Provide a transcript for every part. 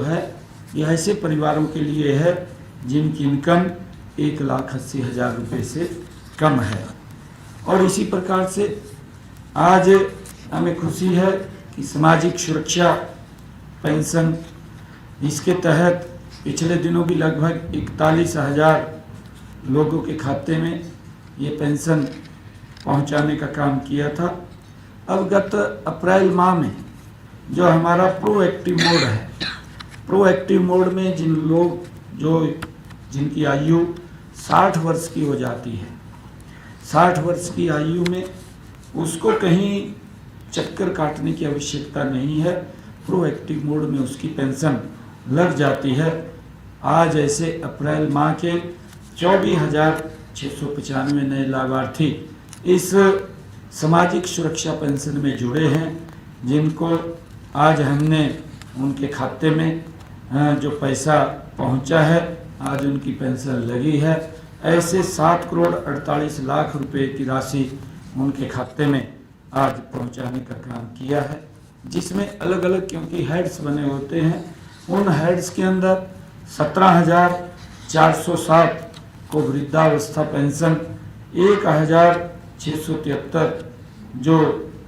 है यह ऐसे परिवारों के लिए है जिनकी इनकम 1,80,000 रुपये से कम है। और इसी प्रकार से आज हमें खुशी है कि सामाजिक सुरक्षा पेंशन, इसके तहत पिछले दिनों भी लगभग 41,000 लोगों के खाते में ये पेंशन पहुंचाने का काम किया था। अब गत अप्रैल माह में जो हमारा प्रोएक्टिव मोड है, प्रोएक्टिव मोड में जिनकी आयु 60 वर्ष की हो जाती है, 60 वर्ष की आयु में उसको कहीं चक्कर काटने की आवश्यकता नहीं है, प्रोएक्टिव मोड में उसकी पेंशन लग जाती है। आज ऐसे अप्रैल माह के 24,695 नए लाभार्थी इस सामाजिक सुरक्षा पेंशन में जुड़े हैं, जिनको आज हमने उनके खाते में जो पैसा पहुंचा है, आज उनकी पेंशन लगी है। ऐसे 7,48,00,000 रुपए की राशि उनके खाते में आज पहुंचाने का काम किया है, जिसमें अलग अलग क्योंकि हेड्स बने होते हैं, उन हेड्स के अंदर 17,407 को वृद्धावस्था पेंशन, 1,673 जो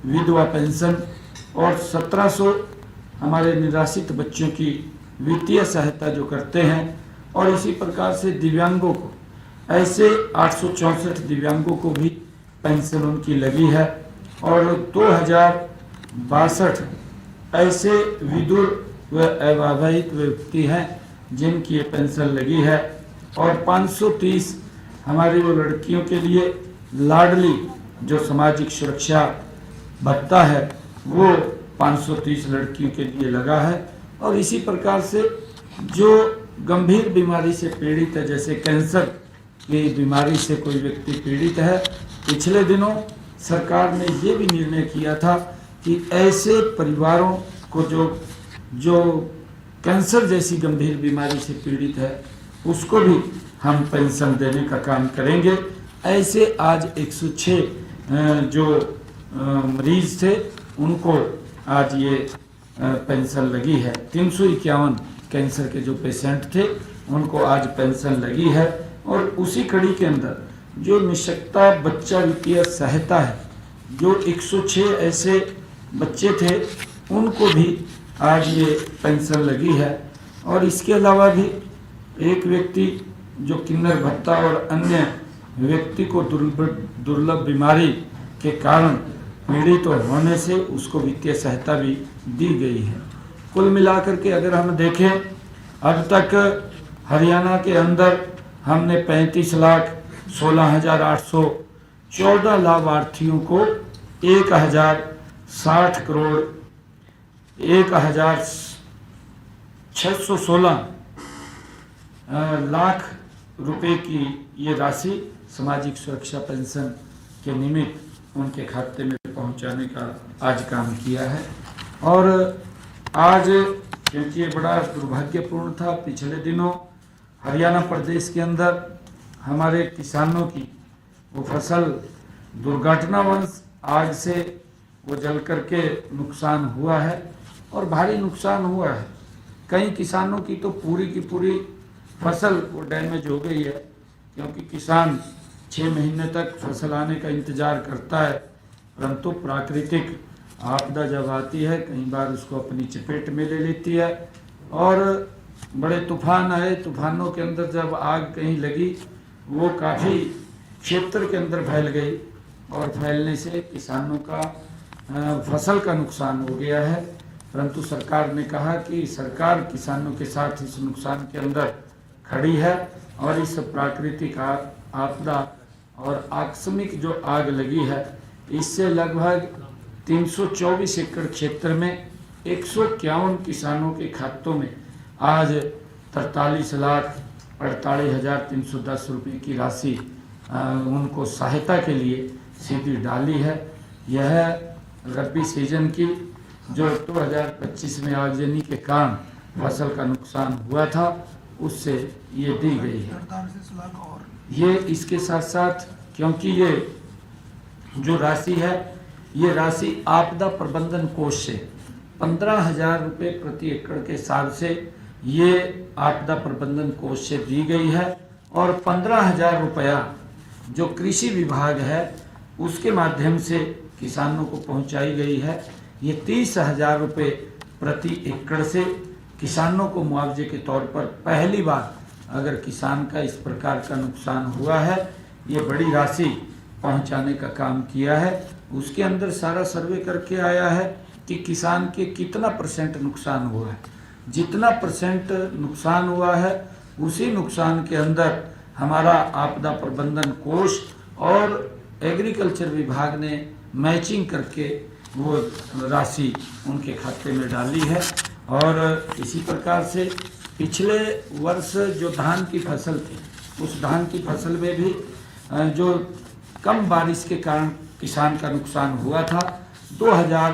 विधवा पेंशन और 1,700 हमारे निराश्रित बच्चों की वित्तीय सहायता जो करते हैं। और इसी प्रकार से दिव्यांगों को ऐसे 864 दिव्यांगों को भी पेंशन उनकी लगी है और 2,062 ऐसे विधुर व अविवाहित व्यक्ति हैं जिनकी ये पेंशन लगी है और 530 हमारी वो लड़कियों के लिए लाडली जो सामाजिक सुरक्षा भत्ता है वो 530 लड़कियों के लिए लगा है। और इसी प्रकार से जो गंभीर बीमारी से पीड़ित है, जैसे कैंसर की बीमारी से कोई व्यक्ति पीड़ित है, पिछले दिनों सरकार ने ये भी निर्णय किया था कि ऐसे परिवारों को जो कैंसर जैसी गंभीर बीमारी से पीड़ित है उसको भी हम पेंशन देने का काम करेंगे। ऐसे आज 106 जो मरीज थे उनको आज ये पेंशन लगी है। 351 कैंसर के जो पेशेंट थे उनको आज पेंशन लगी है। और उसी कड़ी के अंदर जो निशक्ता बच्चा वित्तीय सहायता है, जो 106 ऐसे बच्चे थे उनको भी आज ये पेंशन लगी है। और इसके अलावा भी एक व्यक्ति जो किन्नर भत्ता और अन्य व्यक्ति को दुर्लभ बीमारी के कारण पीड़ित होने से उसको वित्तीय सहायता भी दी गई है। कुल मिलाकर के अगर हम देखें, अब तक हरियाणा के अंदर हमने 35,16,814 लाभार्थियों को 1,060 करोड़ 1,616 लाख रुपए की ये राशि सामाजिक सुरक्षा पेंशन के निमित्त उनके खाते में पहुंचाने का आज काम किया है। और आज क्योंकि ये बड़ा दुर्भाग्यपूर्ण था, पिछले दिनों हरियाणा प्रदेश के अंदर हमारे किसानों की वो फसल दुर्घटनावश आग से वो जल करके नुकसान हुआ है और भारी नुकसान हुआ है। कई किसानों की तो पूरी की पूरी फसल वो डैमेज हो गई है, क्योंकि किसान 6 महीने तक फसल आने का इंतज़ार करता है, परंतु प्राकृतिक आपदा जब आती है कई बार उसको अपनी चपेट में ले लेती है। और बड़े तूफान आए, तूफानों के अंदर जब आग कहीं लगी वो काफ़ी क्षेत्र के अंदर फैल गई और फैलने से किसानों का फसल का नुकसान हो गया है। परंतु सरकार ने कहा कि सरकार किसानों के साथ इस नुकसान के अंदर खड़ी है और इस प्राकृतिक आपदा और आकस्मिक जो आग लगी है इससे लगभग 324 एकड़ क्षेत्र में 151 किसानों के खातों में आज 43,48,310 रुपये की राशि उनको सहायता के लिए सीधी डाली है। यह रबी सीजन की जो 2025 में आगजनी के कारण फसल का नुकसान हुआ था उससे ये दी गई है। ये इसके साथ साथ क्योंकि ये जो राशि है ये राशि आपदा प्रबंधन कोष से 15,000 रुपये प्रति एकड़ के हिसाब से ये आपदा प्रबंधन कोष से दी गई है और 15,000 रुपया जो कृषि विभाग है उसके माध्यम से किसानों को पहुंचाई गई है। ये 30,000 रुपये प्रति एकड़ से किसानों को मुआवजे के तौर पर पहली बार अगर किसान का इस प्रकार का नुकसान हुआ है, ये बड़ी राशि पहुंचाने का काम किया है। उसके अंदर सारा सर्वे करके आया है कि किसान के कितना % नुकसान हुआ है। जितना % नुकसान हुआ है उसी नुकसान के अंदर हमारा आपदा प्रबंधन कोष और एग्रीकल्चर विभाग ने मैचिंग करके वो राशि उनके खाते में डाली है। और इसी प्रकार से पिछले वर्ष जो धान की फसल थी, उस धान की फसल में भी जो कम बारिश के कारण किसान का नुकसान हुआ था, 2,000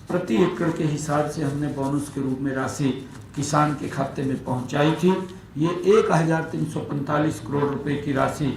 प्रति एकड़ के हिसाब से हमने बोनस के रूप में राशि किसान के खाते में पहुंचाई थी। ये 1,345 करोड़ रुपए की राशि